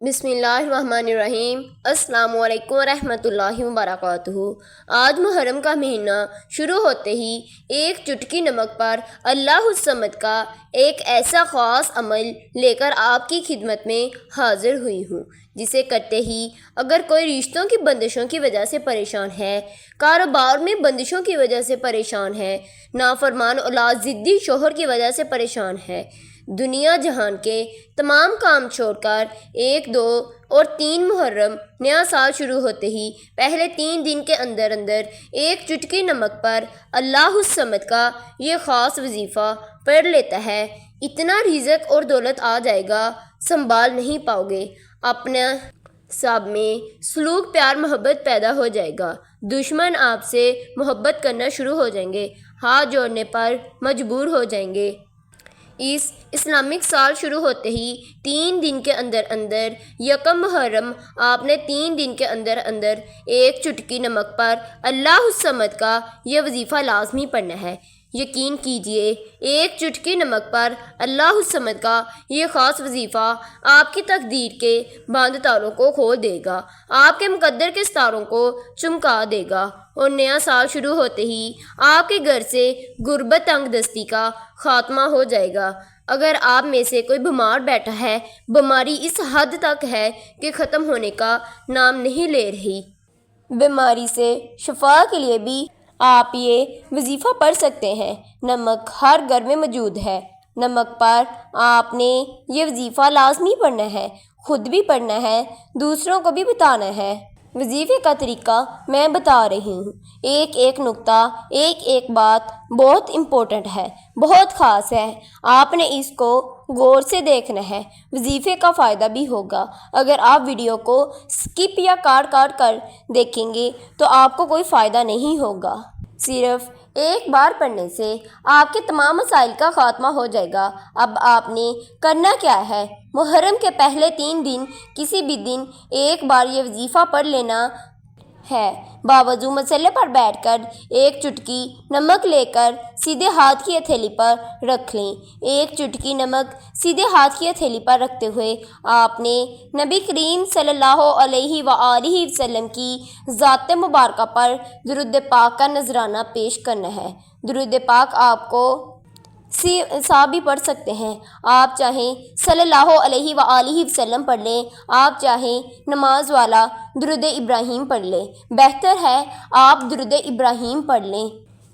بسم اللہ الرحمن الرحیم۔ السلام علیکم ورحمۃ اللہ وبرکاتہ۔ آج محرم کا مہینہ شروع ہوتے ہی ایک چٹکی نمک پر اللہ الصمد کا ایک ایسا خاص عمل لے کر آپ کی خدمت میں حاضر ہوئی ہوں، جسے کرتے ہی اگر کوئی رشتوں کی بندشوں کی وجہ سے پریشان ہے، کاروبار میں بندشوں کی وجہ سے پریشان ہے، نافرمان اولاد ضدی شوہر کی وجہ سے پریشان ہے، دنیا جہان کے تمام کام چھوڑ کر 1، 2 اور 3 محرم نیا سال شروع ہوتے ہی پہلے 3 دن کے اندر ایک چٹکی نمک پر اللہ الصمد کا یہ خاص وظیفہ پڑھ لیتا ہے، اتنا رزق اور دولت آ جائے گا سنبھال نہیں پاؤ گے، اپنا سب میں سلوک پیار محبت پیدا ہو جائے گا، دشمن آپ سے محبت کرنا شروع ہو جائیں گے، ہاتھ جوڑنے پر مجبور ہو جائیں گے۔ اس اسلامک سال شروع ہوتے ہی 3 دن کے اندر یکم محرم آپ نے 3 دن کے اندر ایک چٹکی نمک پر اللہ الصمد کا یہ وظیفہ لازمی پڑھنا ہے۔ یقین کیجئے ایک چٹکی نمک پر اللہ الصمد کا یہ خاص وظیفہ آپ کی تقدیر کے بند تالوں کو کھول دے گا، آپ کے مقدر کے ستاروں کو چمکا دے گا، اور نیا سال شروع ہوتے ہی آپ کے گھر سے غربت تنگ دستی کا خاتمہ ہو جائے گا۔ اگر آپ میں سے کوئی بیمار بیٹھا ہے، بیماری اس حد تک ہے کہ ختم ہونے کا نام نہیں لے رہی، بیماری سے شفا کے لیے بھی آپ یہ وظیفہ پڑھ سکتے ہیں۔ نمک ہر گھر میں موجود ہے، نمک پر آپ نے یہ وظیفہ لازمی پڑھنا ہے، خود بھی پڑھنا ہے، دوسروں کو بھی بتانا ہے۔ وظیفے کا طریقہ میں بتا رہی ہوں، ایک نقطہ، ایک بات بہت امپورٹنٹ ہے، بہت خاص ہے، آپ نے اس کو غور سے دیکھنا ہے، وظیفے کا فائدہ بھی ہوگا۔ اگر آپ ویڈیو کو سکپ یا کاٹ کر دیکھیں گے تو آپ کو کوئی فائدہ نہیں ہوگا۔ صرف ایک بار پڑھنے سے آپ کے تمام مسائل کا خاتمہ ہو جائے گا۔ اب آپ نے کرنا کیا ہے؟ محرم کے پہلے 3 دن کسی بھی دن ایک بار یہ وظیفہ پڑھ لینا ہے۔ باوضو مسلح پر بیٹھ کر ایک چٹکی نمک لے کر سیدھے ہاتھ کی ہتھیلی پر رکھ لیں۔ ایک چٹکی نمک سیدھے ہاتھ کی ہتھیلی پر رکھتے ہوئے آپ نے نبی کریم صلی اللہ علیہ وآلہ وسلم کی ذات مبارکہ پر درود پاک کا نذرانہ پیش کرنا ہے۔ درود پاک آپ کو صاحب بھی پڑھ سکتے ہیں، آپ چاہیں صلی اللہ علیہ وآلہ وسلم پڑھ لیں، آپ چاہیں نماز والا درود ابراہیم پڑھ لیں، بہتر ہے آپ درود ابراہیم پڑھ لیں۔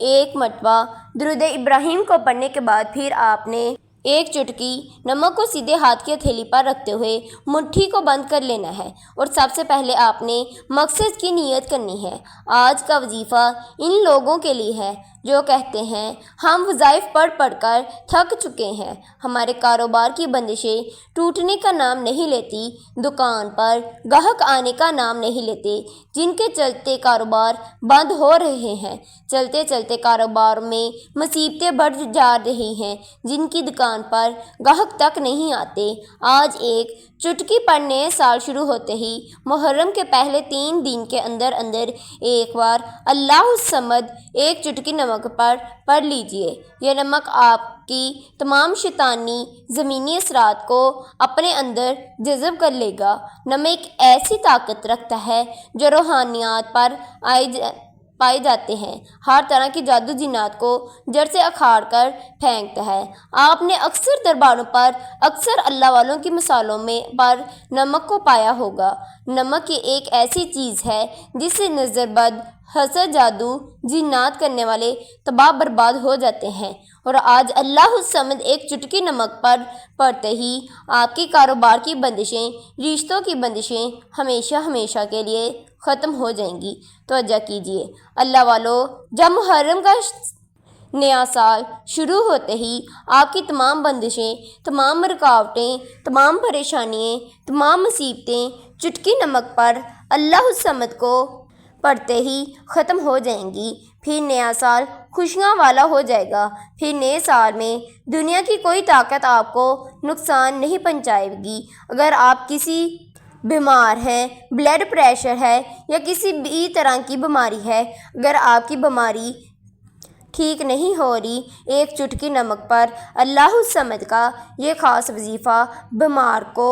ایک مرتبہ درود ابراہیم کو پڑھنے کے بعد پھر آپ نے ایک چٹکی نمک کو سیدھے ہاتھ کی ہتھیلی پر رکھتے ہوئے مٹھی کو بند کر لینا ہے، اور سب سے پہلے آپ نے مقصد کی نیت کرنی ہے۔ آج کا وظیفہ ان لوگوں کے لیے ہے جو کہتے ہیں ہم وظائف پڑھ کر تھک چکے ہیں، ہمارے کاروبار کی بندشیں ٹوٹنے کا نام نہیں لیتی، دکان پر گاہک آنے کا نام نہیں لیتے، جن کے چلتے کاروبار بند ہو رہے ہیں، چلتے کاروبار میں مصیبتیں بڑھ جا رہی ہیں، جن کی دکان پر گاہک تک نہیں آتے۔ آج ایک چٹکی پر نئے سال شروع ہوتے ہی محرم کے پہلے 3 دن کے اندر ایک بار اللہ الصمد ایک چٹکی نمک پر پڑھ لیجئے۔ یہ نمک آپ کی تمام شیطانی زمینی اثرات کو اپنے اندر جذب کر لے گا۔ نمک ایسی طاقت رکھتا ہے جو روحانیات پر پائے جاتے ہیں، ہر طرح کی جادو جنات کو جڑ سے اکھاڑ کر پھینکتا ہے۔ آپ نے اکثر درباروں پر اکثر اللہ والوں کی مثالوں پر نمک کو پایا ہوگا۔ نمک یہ ایک ایسی چیز ہے جس سے نظر بد، حسد، جادو جنات کرنے والے تباہ برباد ہو جاتے ہیں، اور آج اللہ الصمد ایک چٹکی نمک پر پڑھتے ہی آپ کے کاروبار کی بندشیں، رشتوں کی بندشیں ہمیشہ کے لیے ختم ہو جائیں گی۔ توجہ کیجئے اللہ والو، جب محرم کا نیا سال شروع ہوتے ہی آپ کی تمام بندشیں، تمام رکاوٹیں، تمام پریشانیاں، تمام مصیبتیں چٹکی نمک پر اللہ الصمد کو پڑھتے ہی ختم ہو جائیں گی۔ پھر نیا سال خوشیاں والا ہو جائے گا۔ پھر نئے سال میں دنیا کی کوئی طاقت آپ کو نقصان نہیں پہنچائے گی۔ اگر آپ کسی بیمار ہیں، بلڈ پریشر ہے یا کسی بھی طرح کی بیماری ہے، اگر آپ کی بیماری ٹھیک نہیں ہو رہی، ایک چٹکی نمک پر اللہ الصمد کا یہ خاص وظیفہ بیمار کو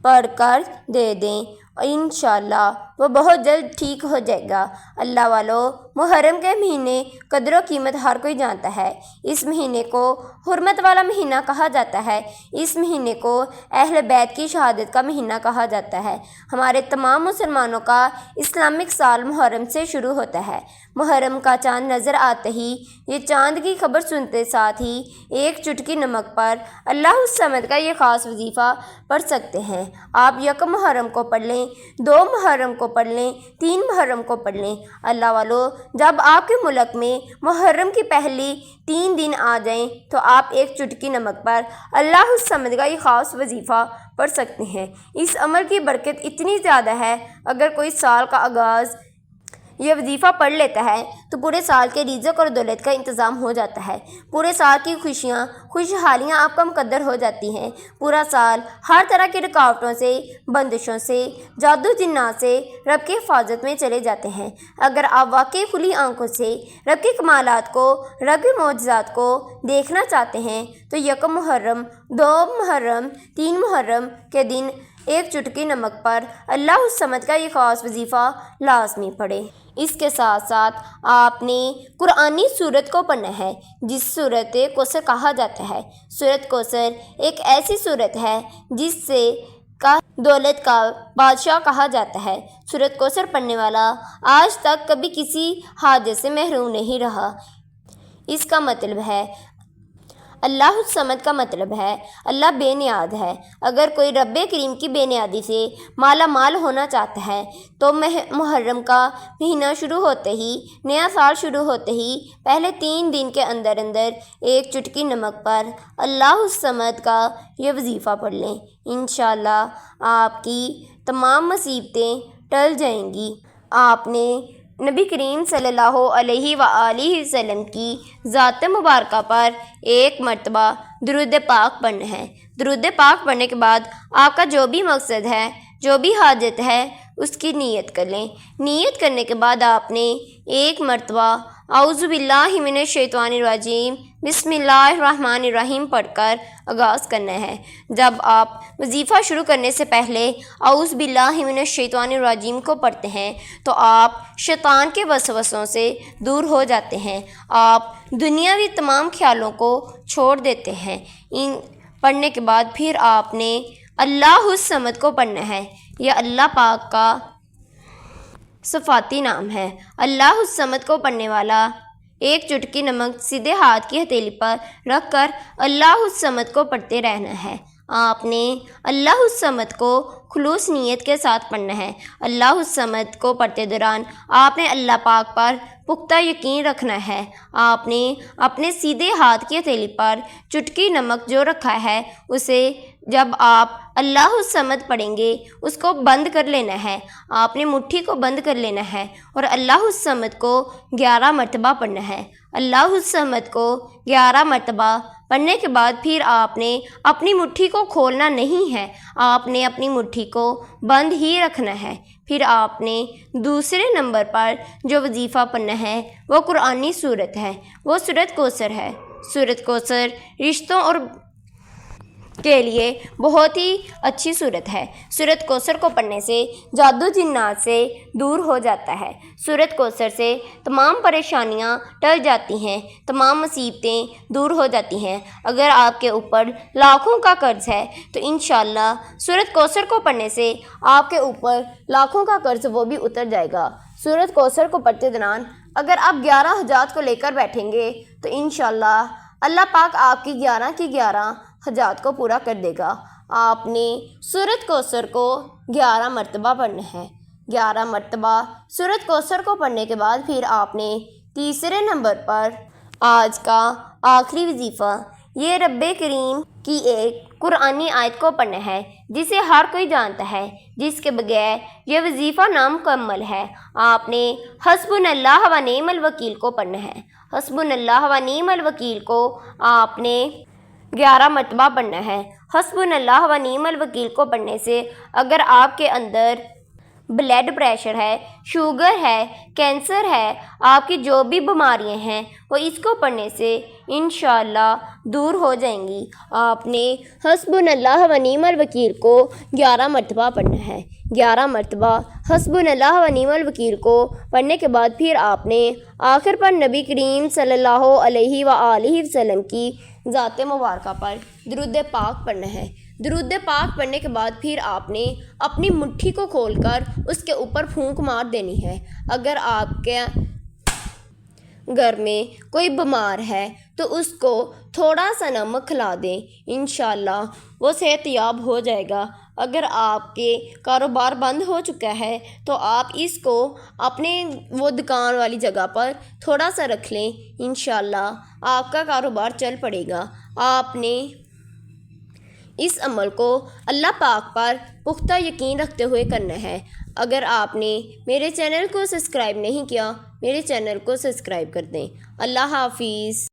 پڑھ کر دے دیں، انشاءاللہ وہ بہت جلد ٹھیک ہو جائے گا۔ اللہ والو، محرم کے مہینے قدر و قیمت ہر کوئی جانتا ہے۔ اس مہینے کو حرمت والا مہینہ کہا جاتا ہے۔ اس مہینے کو اہل بیت کی شہادت کا مہینہ کہا جاتا ہے۔ ہمارے تمام مسلمانوں کا اسلامک سال محرم سے شروع ہوتا ہے۔ محرم کا چاند نظر آتے ہی، یہ چاند کی خبر سنتے ساتھ ہی ایک چٹکی نمک پر اللہ الصمد کا یہ خاص وظیفہ پڑھ سکتے ہیں۔ آپ یکم محرم کو پڑھ لیں، 2 محرم کو پڑھ لیں، 3 محرم کو پڑھ لیں۔ اللہ والو، جب آپ کے ملک میں محرم کی پہلی 3 دن آ جائیں تو آپ ایک چٹکی نمک پر اللہ الصمد کا یہ خاص وظیفہ پڑھ سکتے ہیں۔ اس عمل کی برکت اتنی زیادہ ہے، اگر کوئی سال کا آغاز یہ وظیفہ پڑھ لیتا ہے تو پورے سال کے رزق اور دولت کا انتظام ہو جاتا ہے۔ پورے سال کی خوشیاں خوشحالیاں آپ کا مقدر ہو جاتی ہیں۔ پورا سال ہر طرح کی رکاوٹوں سے، بندشوں سے، جادو جنات سے رب کی حفاظت میں چلے جاتے ہیں۔ اگر آپ واقعی کھلی آنکھوں سے رب کے کمالات کو، رب کے معجزات کو دیکھنا چاہتے ہیں تو یکم محرم، 2 محرم، 3 محرم کے دن ایک چٹکی نمک پر اللہ الصمد کا یہ خاص وظیفہ لازمی پڑھیں۔ اس کے ساتھ ساتھ آپ نے قرآنی سورت کو پڑھنا ہے، جس سورت کوثر کہا جاتا ہے۔ سورت کوثر ایک ایسی سورت ہے جس سے کا دولت کا بادشاہ کہا جاتا ہے۔ سورت کوثر پڑھنے والا آج تک کبھی کسی حاجت سے محروم نہیں رہا۔ اس کا مطلب ہے، اللہ الصمد کا مطلب ہے اللہ بے نیاز ہے۔ اگر کوئی رب کریم کی بے نیازی سے مالا مال ہونا چاہتا ہے تو محرم کا مہینہ شروع ہوتے ہی، نیا سال شروع ہوتے ہی پہلے 3 دن کے اندر ایک چٹکی نمک پر اللہ الصمد کا یہ وظیفہ پڑھ لیں۔ انشاءاللہ آپ کی تمام مصیبتیں ٹل جائیں گی۔ آپ نے نبی کریم صلی اللہ علیہ وآلہ وسلم کی ذات مبارکہ پر ایک مرتبہ درود پاک پڑھنا ہے۔ درود پاک پڑھنے کے بعد آپ کا جو بھی مقصد ہے، جو بھی حاجت ہے، اس کی نیت کر لیں۔ نیت کرنے کے بعد آپ نے ایک مرتبہ اعوذ باللہ من الشیطان الرجیم بسم اللہ الرحمن الرحیم پڑھ کر آغاز کرنا ہے۔ جب آپ وظیفہ شروع کرنے سے پہلے اعوذ باللہ من الشیطان الرجیم کو پڑھتے ہیں تو آپ شیطان کے وسوسوں سے دور ہو جاتے ہیں۔ آپ دنیاوی تمام خیالوں کو چھوڑ دیتے ہیں۔ ان پڑھنے کے بعد پھر آپ نے اللہ الصمد کو پڑھنا ہے۔ یہ اللہ پاک کا صفاتی نام ہے۔ اللہ الصمد کو پڑھنے والا ایک چٹکی نمک سیدھے ہاتھ کی ہتھیلی پر رکھ کر اللہ الصمد کو پڑھتے رہنا ہے۔ آپ نے اللہ الصمد کو خلوص نیت کے ساتھ پڑھنا ہے۔ اللہ الصمد کو پڑھتے دوران آپ نے اللہ پاک پر پختہ یقین رکھنا ہے۔ آپ نے اپنے سیدھے ہاتھ کی ہتھیلی پر چٹکی نمک جو رکھا ہے اسے جب آپ اللہ الصمد پڑھیں گے اس کو بند کر لینا ہے۔ آپ نے مٹھی کو بند کر لینا ہے اور اللہ الصمد کو 11 مرتبہ پڑھنا ہے۔ اللہ الصمد کو 11 مرتبہ پڑھنے کے بعد پھر آپ نے اپنی مٹھی کو کھولنا نہیں ہے، آپ نے اپنی مٹھی کو بند ہی رکھنا ہے۔ پھر آپ نے دوسرے نمبر پر جو وظیفہ پڑھنا ہے وہ قرآنی سورت ہے، وہ سورت کوثر ہے۔ سورت کوثر رشتوں اور کے لیے بہت ہی اچھی صورت ہے۔ سورت کوثر کو پڑھنے سے جادو جنات سے دور ہو جاتا ہے۔ سورت کوثر سے تمام پریشانیاں ٹل جاتی ہیں، تمام مصیبتیں دور ہو جاتی ہیں۔ اگر آپ کے اوپر لاکھوں کا قرض ہے تو انشاءاللہ سورت کوثر کو پڑھنے سے آپ کے اوپر لاکھوں کا قرض وہ بھی اتر جائے گا۔ سورت کوثر کو پڑھتے دوران اگر آپ 11 حاجات کو لے کر بیٹھیں گے تو انشاءاللہ اللہ پاک آپ کی 11 کی 11 حاجات کو پورا کر دے گا۔ آپ نے سورت کوثر کو 11 مرتبہ پڑھنا ہے۔ 11 مرتبہ سورت کوثر کو پڑھنے کے بعد پھر آپ نے تیسرے نمبر پر آج کا آخری وظیفہ یہ رب کریم کی ایک قرآنی آیت کو پڑھنا ہے جسے ہر کوئی جانتا ہے، جس کے بغیر یہ وظیفہ نامکمل ہے۔ آپ نے حسبنا اللہ و نعم الوکیل کو پڑھنا ہے۔ حسبنا اللہ و نعم الوکیل کو آپ نے 11 مرتبہ پڑھنا ہے۔ حسبنا اللہ و نعم الوکیل کو پڑھنے سے اگر آپ کے اندر بلڈ پریشر ہے، شوگر ہے، کینسر ہے، آپ کی جو بھی بیماریاں ہیں وہ اس کو پڑھنے سے انشاءاللہ دور ہو جائیں گی۔ آپ نے حسبنا اللہ و نعم الوکیل کو 11 مرتبہ پڑھنا ہے۔ 11 مرتبہ حسبنا اللہ و نعم الوکیل کو پڑھنے کے بعد پھر آپ نے آخر پر نبی کریم صلی اللہ علیہ وآلہ وسلم کی ذات مبارکہ پر درود پاک پڑھنا ہے۔ درود پاک پڑھنے کے بعد پھر آپ نے اپنی مٹھی کو کھول کر اس کے اوپر پھونک مار دینی ہے۔ اگر آپ کے گھر میں کوئی بیمار ہے تو اس کو تھوڑا سا نمک کھلا دیں، انشاءاللہ وہ صحت یاب ہو جائے گا۔ اگر آپ کے کاروبار بند ہو چکا ہے تو آپ اس کو اپنے وہ دکان والی جگہ پر تھوڑا سا رکھ لیں، انشاءاللہ آپ کا کاروبار چل پڑے گا۔ آپ نے اس عمل کو اللہ پاک پر پختہ یقین رکھتے ہوئے کرنا ہے۔ اگر آپ نے میرے چینل کو سبسکرائب نہیں کیا، میرے چینل کو سبسکرائب کر دیں۔ اللہ حافظ۔